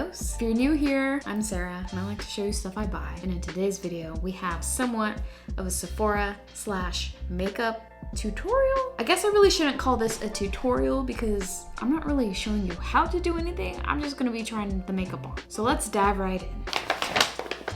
videos. If you're new here, I'm Sarah and I like to show you stuff I buy. And in today's video, we have somewhat of a Sephora / makeup tutorial. I guess I really shouldn't call this a tutorial because I'm not really showing you how to do anything. I'm just gonna be trying the makeup on. So let's dive right in.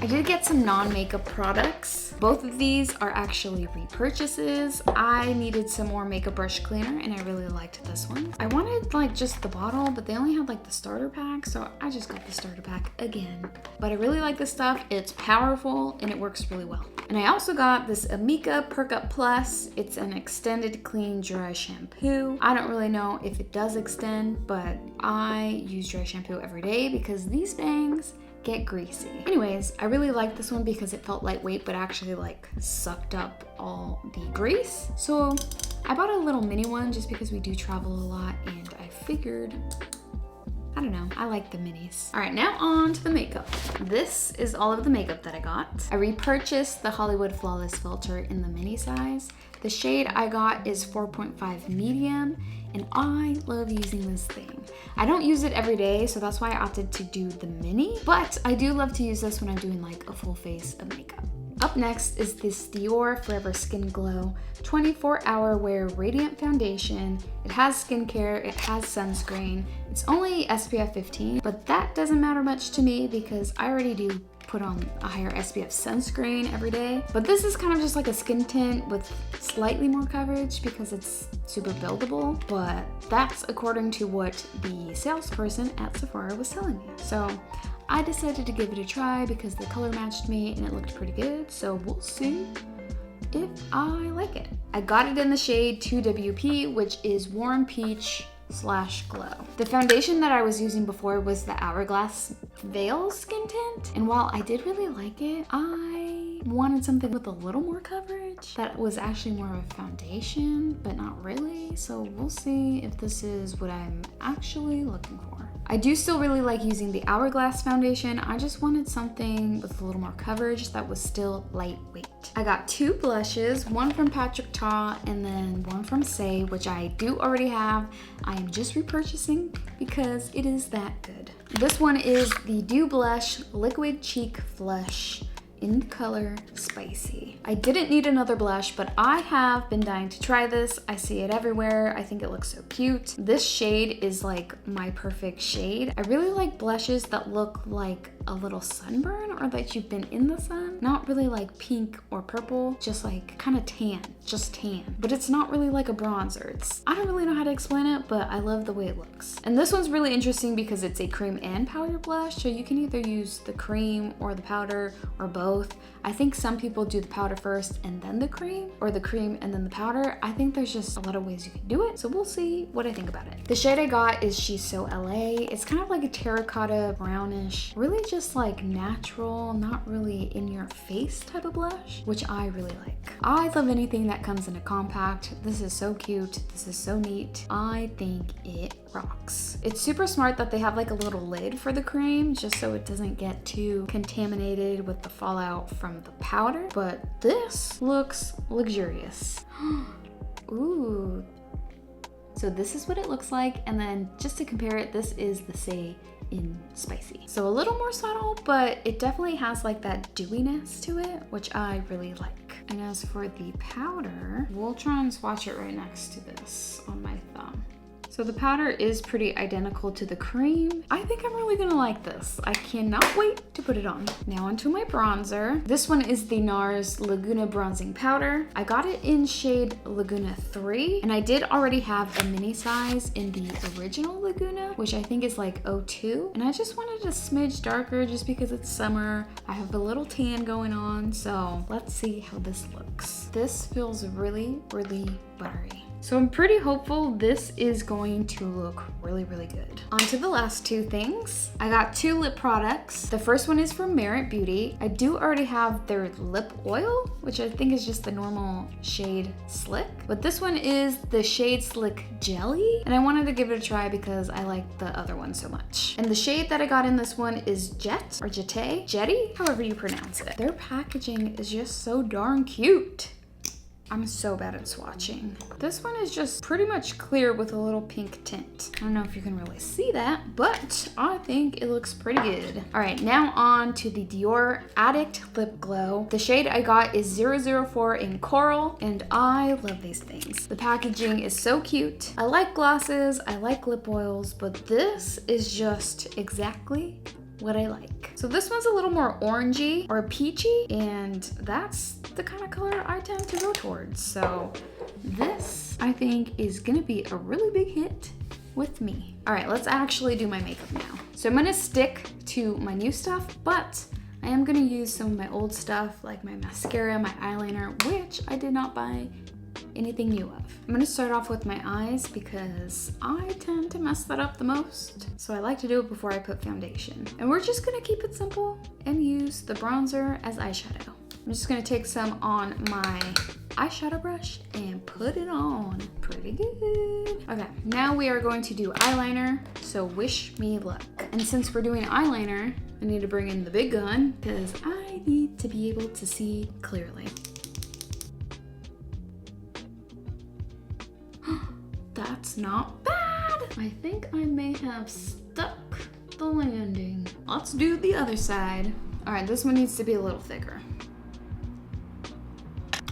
I did get some non-makeup products. Both of these are actually repurchases. I needed some more makeup brush cleaner and I really liked this one. I wanted like just the bottle, but they only had like the starter pack, so I just got the starter pack again. But I really like this stuff. It's powerful and it works really well. And I also got this Amika Perk Up Plus. It's an extended clean dry shampoo. I don't really know if it does extend, but I use dry shampoo every day because these bangs get greasy. Anyways, I really liked this one because it felt lightweight but actually like sucked up all the grease. So I bought a little mini one just because we do travel a lot and I figured, I don't know, I like the minis. All right, now on to the makeup. This is all of the makeup that I got. I repurchased the Hollywood Flawless Filter in the mini size. The shade I got is 4.5 medium and I love using this thing. I don't use it every day, so that's why I opted to do the mini, but I do love to use this when I'm doing like a full face of makeup. Up next is this Dior Forever Skin Glow 24-hour wear radiant foundation. It has skincare, it has sunscreen. It's only SPF 15, but that doesn't matter much to me because I already do put on a higher SPF sunscreen every day. But this is kind of just like a skin tint with slightly more coverage because it's super buildable, but that's according to what the salesperson at Sephora was telling me. So I decided to give it a try because the color matched me and it looked pretty good. So we'll see if I like it. I got it in the shade 2WP, which is Warm Peach / Glow. The foundation that I was using before was the Hourglass Veil Skin Tint, and while I did really like it, I wanted something with a little more coverage that was actually more of a foundation, but not really. So we'll see if this is what I'm actually looking for. I do still really like using the Hourglass foundation. I just wanted something with a little more coverage that was still lightweight. I got 2 blushes, one from Patrick Ta and then one from Saie, which I do already have. I am just repurchasing because it is that good. This one is the Dew Blush Liquid Cheek Flush in the color Spicy. I didn't need another blush, but I have been dying to try this. I see it everywhere. I think it looks so cute. This shade is like my perfect shade. I really like blushes that look like a little sunburn or that you've been in the sun. Not really like pink or purple, just like kind of tan, just tan. But it's not really like a bronzer. I don't really know how to explain it, but I love the way it looks. And this one's really interesting because it's a cream and powder blush, so you can either use the cream or the powder or both. I think some people do the powder first and then the cream, or the cream and then the powder. I think there's just a lot of ways you can do it, so we'll see what I think about it. The shade I got is She's So LA. It's kind of like a terracotta brownish, really just like natural, not really in your face type of blush, which I really like. I love anything that comes in a compact. This is so cute. This is so neat. I think it rocks. It's super smart that they have like a little lid for the cream just so it doesn't get too contaminated with the fallout from the powder, but this looks luxurious. Ooh. So this is what it looks like, and then just to compare it, this is the Saie in Spicy. So a little more subtle, but it definitely has like that dewiness to it, which I really like. And as for the powder, we'll try and swatch it right next to this on my thumb. So the powder is pretty identical to the cream. I think I'm really gonna like this. I cannot wait to put it on. Now onto my bronzer. This one is the NARS Laguna Bronzing Powder. I got it in shade Laguna 3, and I did already have a mini size in the original Laguna, which I think is like 02. And I just wanted a smidge darker just because it's summer. I have a little tan going on, so let's see how this looks. This feels really, really buttery. So I'm pretty hopeful this is going to look really, really good. On to the last 2 things. I got 2 lip products. The first one is from Merit Beauty. I do already have their lip oil, which I think is just the normal shade Slick. But this one is the shade Slick Jelly, and I wanted to give it a try because I like the other one so much. And the shade that I got in this one is Jet or Jetty, however you pronounce it. Their packaging is just so darn cute. I'm so bad at swatching. This one is just pretty much clear with a little pink tint. I don't know if you can really see that, but I think it looks pretty good. All right, now on to the Dior Addict Lip Glow. The shade I got is 004 in Coral, and I love these things. The packaging is so cute. I like glosses, I like lip oils, but this is just exactly what I like. So this one's a little more orangey or peachy, and that's the kind of color I tend to go towards. So this, I think, is gonna be a really big hit with me. All right, let's actually do my makeup now. So I'm gonna stick to my new stuff, but I am gonna use some of my old stuff, like my mascara, my eyeliner, which I did not buy anything new of. I'm gonna start off with my eyes because I tend to mess that up the most. So I like to do it before I put foundation. And we're just gonna keep it simple and use the bronzer as eyeshadow. I'm just gonna take some on my eyeshadow brush and put it on pretty good. Okay, now we are going to do eyeliner, so wish me luck. And since we're doing eyeliner, I need to bring in the big gun because I need to be able to see clearly. That's not bad. I think I may have stuck the landing. Let's do the other side. All right, this one needs to be a little thicker.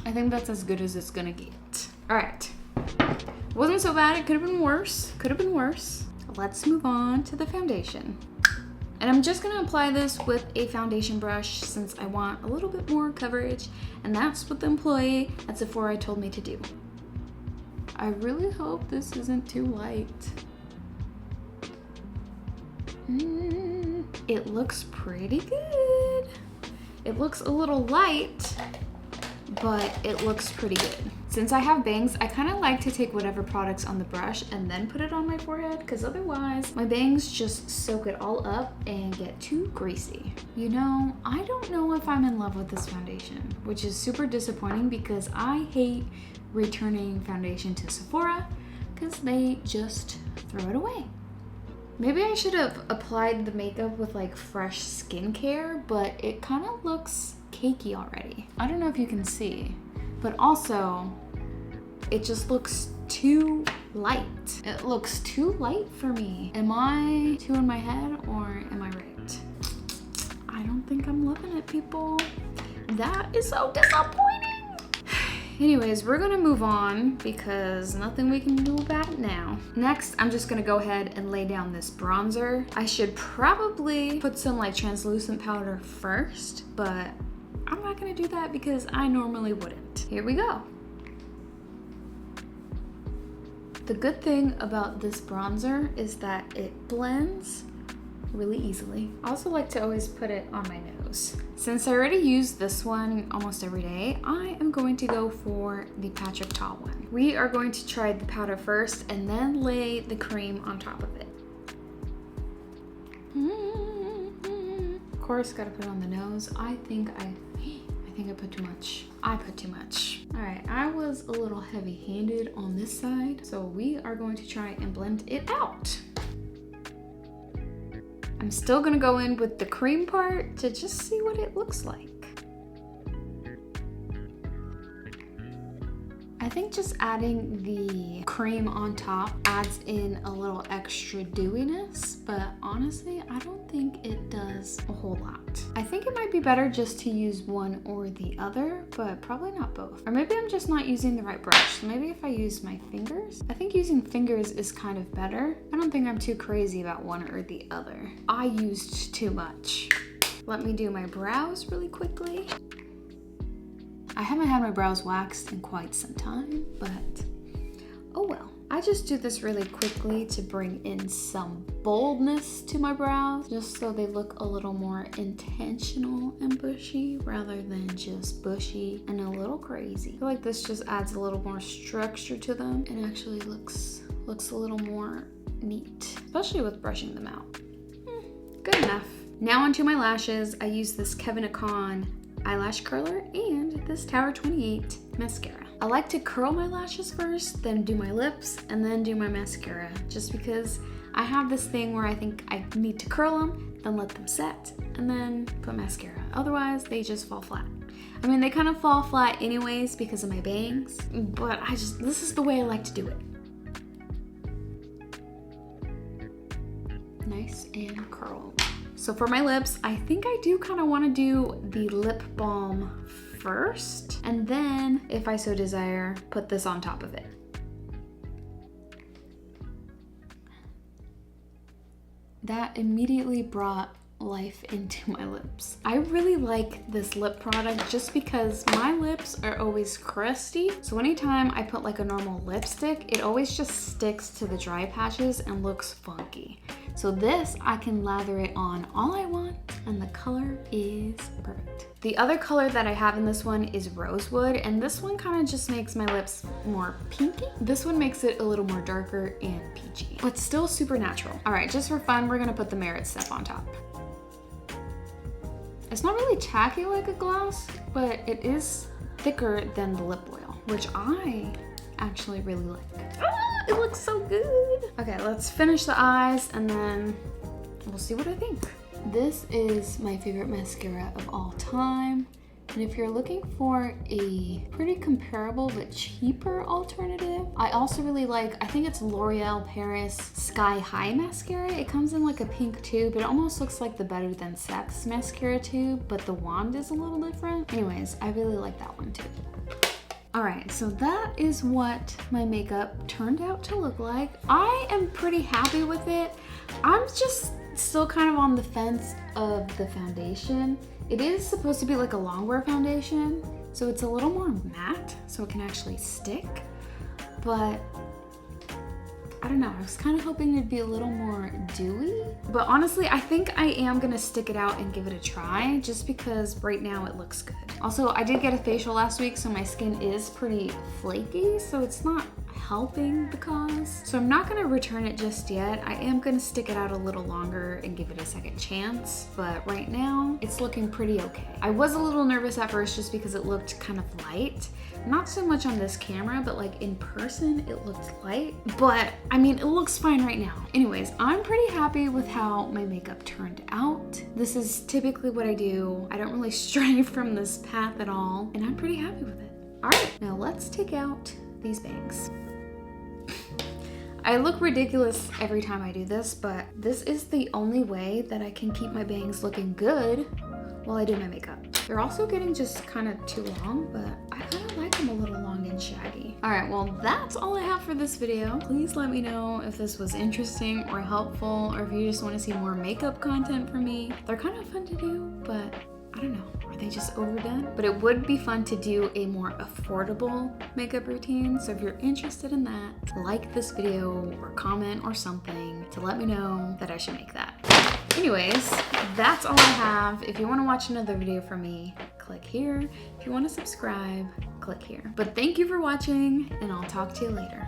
I think that's as good as it's gonna get. All right, wasn't so bad. It could have been worse. Could have been worse. Let's move on to the foundation. And I'm just gonna apply this with a foundation brush since I want a little bit more coverage, and that's what the employee at Sephora told me to do. I really hope this isn't too light. It looks pretty good. It looks a little light, but it looks pretty good. Since I have bangs, I kind of like to take whatever product's on the brush and then put it on my forehead, because otherwise my bangs just soak it all up and get too greasy. You know, I don't know if I'm in love with this foundation, which is super disappointing because I hate returning foundation to Sephora because they just throw it away. Maybe I should have applied the makeup with like fresh skincare, but it kind of looks cakey already. I don't know if you can see, but also it just looks too light. It looks too light for me. Am I too in my head or am I right? I don't think I'm loving it, people. That is so disappointing. Anyways, we're gonna move on because nothing we can do about it now. Next, I'm just gonna go ahead and lay down this bronzer. I should probably put some like translucent powder first, but I'm not gonna do that because I normally wouldn't. Here we go. The good thing about this bronzer is that it blends really easily. I also like to always put it on my nose. Since I already use this one almost every day, I am going to go for the Patrick Ta one. We are going to try the powder first and then lay the cream on top of it. Of course, gotta put it on the nose. I think I put too much. I put too much. All right, I was a little heavy-handed on this side, so we are going to try and blend it out. I'm still gonna go in with the cream part to just see what it looks like. I think just adding the cream on top adds in a little extra dewiness, but honestly, I don't think it does a whole lot. I think it might be better just to use one or the other, but probably not both. Or maybe I'm just not using the right brush. So maybe if I use my fingers, I think using fingers is kind of better. I don't think I'm too crazy about one or the other. I used too much. Let me do my brows really quickly. I haven't had my brows waxed in quite some time, but oh well. I just do this really quickly to bring in some boldness to my brows, just so they look a little more intentional and bushy rather than just bushy and a little crazy. I feel like this just adds a little more structure to them and actually looks a little more neat, especially with brushing them out. Good enough. Now onto my lashes. I use this Kevyn Aucoin eyelash curler and this Tower 28 mascara. I like to curl my lashes first, then do my lips, and then do my mascara, just because I have this thing where I think I need to curl them, and let them set, and then put mascara. Otherwise, they just fall flat. I mean, they kind of fall flat anyways because of my bangs, but this is the way I like to do it. Nice and curled. So for my lips, I think I do kind of want to do the lip balm first, and then, if I so desire, put this on top of it. That immediately brought life into my lips. I really like this lip product just because my lips are always crusty. So anytime I put like a normal lipstick, it always just sticks to the dry patches and looks funky. So this, I can lather it on all I want and the color is perfect. The other color that I have in this one is Rosewood, and this one kind of just makes my lips more pinky. This one makes it a little more darker and peachy, but still super natural. All right, just for fun, we're gonna put the Merit Step on top. It's not really tacky like a gloss, but it is thicker than the lip oil, which I actually really like. Ah, it looks so good. Okay, let's finish the eyes and then we'll see what I think. This is my favorite mascara of all time. And if you're looking for a pretty comparable but cheaper alternative, I also really like, I think it's L'Oreal Paris Sky High mascara. It comes in like a pink tube. It almost looks like the Better Than Sex mascara tube, but the wand is a little different. Anyways, I really like that one too. All right, so that is what my makeup turned out to look like. I am pretty happy with it. I'm just still kind of on the fence of the foundation. It is supposed to be like a longwear foundation, so it's a little more matte, so it can actually stick, but I don't know, I was kind of hoping it'd be a little more dewy, but honestly, I think I am gonna stick it out and give it a try, just because right now it looks good. Also, I did get a facial last week, so my skin is pretty flaky, so it's not helping the cause. So I'm not gonna return it just yet. I am gonna stick it out a little longer and give it a second chance, but right now it's looking pretty okay. I was a little nervous at first just because it looked kind of light. Not so much on this camera, but like in person it looked light, but I mean, it looks fine right now. Anyways, I'm pretty happy with how my makeup turned out. This is typically what I do. I don't really stray from this path at all, and I'm pretty happy with it. All right, now let's take out these bangs. I look ridiculous every time I do this, but this is the only way that I can keep my bangs looking good while I do my makeup. They're also getting just kind of too long, but I kind of like them a little long and shaggy. All right, well, that's all I have for this video. Please let me know if this was interesting or helpful, or if you just want to see more makeup content from me. They're kind of fun to do, but I don't know, are they just overdone? But it would be fun to do a more affordable makeup routine. So if you're interested in that, like this video or comment or something to let me know that I should make that. Anyways, that's all I have. If you want to watch another video from me, click here. If you want to subscribe, click here. But thank you for watching, and I'll talk to you later.